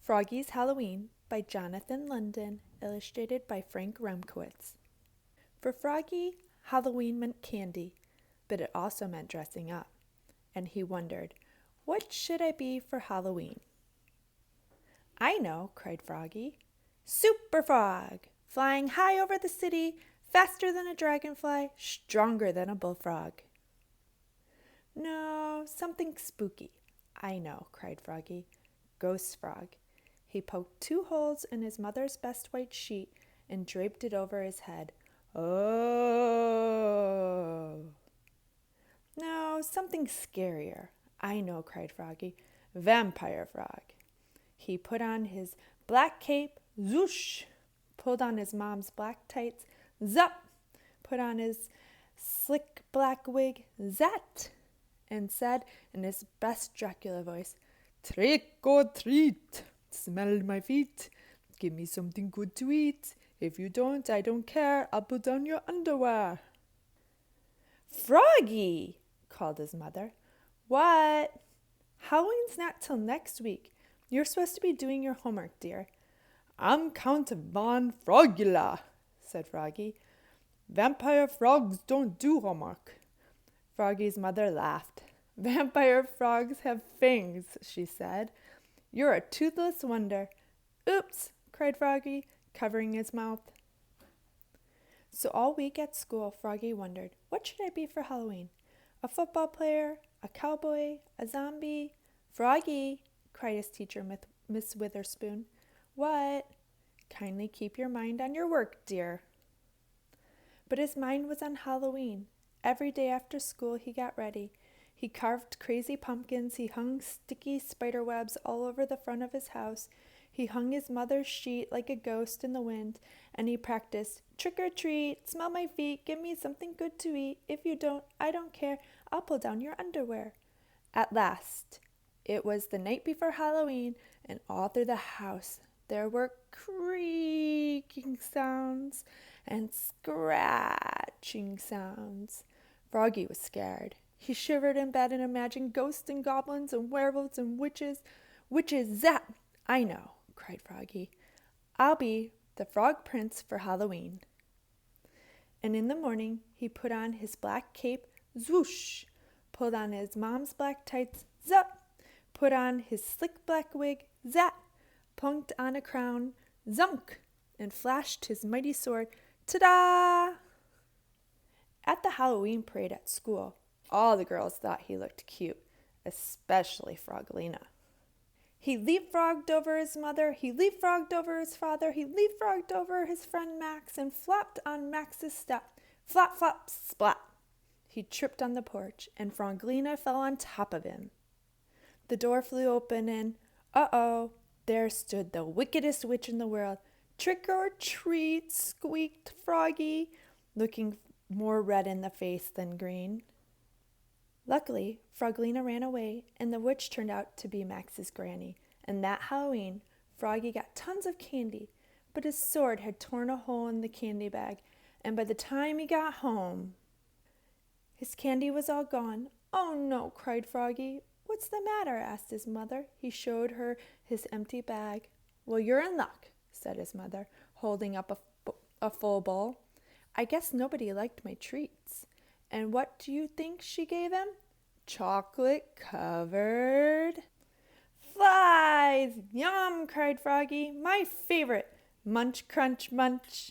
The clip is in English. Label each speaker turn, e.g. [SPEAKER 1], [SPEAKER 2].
[SPEAKER 1] Froggy's Halloween by Jonathan London, illustrated by Frank Remkiewicz. For Froggy, Halloween meant candy, but it also meant dressing up. And he wondered, what should I be for Halloween? I know, cried Froggy. Super Frog, flying high over the city, faster than a dragonfly, stronger than a bullfrog. No, something spooky. I know, cried Froggy. Ghost Frog. He poked 2 holes in his mother's best white sheet and draped it over his head. Oh! No, something scarier. I know, cried Froggy. Vampire Frog. He put on his black cape, zoosh, pulled on his mom's black tights, zup, put on his slick black wig, zat, and said in his best Dracula voice, Trick or treat, smell my feet, give me something good to eat. If you don't, I don't care, I'll put on your underwear. Froggy, called his mother. What? Halloween's not till next week. You're supposed to be doing your homework, dear. I'm Count Von Frogula, said Froggy. Vampire frogs don't do homework. Froggy's mother laughed. Vampire frogs have fangs, she said. You're a toothless wonder. Oops, cried Froggy, covering his mouth. So all week at school, Froggy wondered, what should I be for Halloween? A football player? A cowboy? A zombie? Froggy, cried his teacher, Miss Witherspoon. What? Kindly keep your mind on your work, dear. But his mind was on Halloween. Every day after school he got ready. He carved crazy pumpkins, he hung sticky spider webs all over the front of his house, he hung his mother's sheet like a ghost in the wind, and he practiced, trick or treat, smell my feet, give me something good to eat. If you don't, I don't care, I'll pull down your underwear. At last, it was the night before Halloween, and all through the house there were creaking sounds and scratching sounds. Froggy was scared. He shivered in bed and imagined ghosts and goblins and werewolves and witches. Witches, zap! I know, cried Froggy. I'll be the Frog Prince for Halloween. And in the morning he put on his black cape, zwoosh, pulled on his mom's black tights, zup, put on his slick black wig, zap, punked on a crown, zunk, and flashed his mighty sword, ta-da! At the Halloween parade at school, all the girls thought he looked cute, especially Froggelina. He leapfrogged over his mother, he leapfrogged over his father, he leapfrogged over his friend Max, and flopped on Max's step. Flop, flop, splat. He tripped on the porch, and Froggelina fell on top of him. The door flew open, and, uh-oh, there stood the wickedest witch in the world. Trick or treat, squeaked Froggy, looking more red in the face than green. Luckily, Froggelina ran away, and the witch turned out to be Max's granny. And that Halloween, Froggy got tons of candy, but his sword had torn a hole in the candy bag, and by the time he got home, his candy was all gone. Oh no, cried Froggy. What's the matter? Asked his mother. He showed her his empty bag. Well, you're in luck, said his mother, holding up a full bowl. I guess nobody liked my treats. And what do you think she gave him? Chocolate covered flies! Yum, cried Froggy. My favorite. Munch, crunch, munch.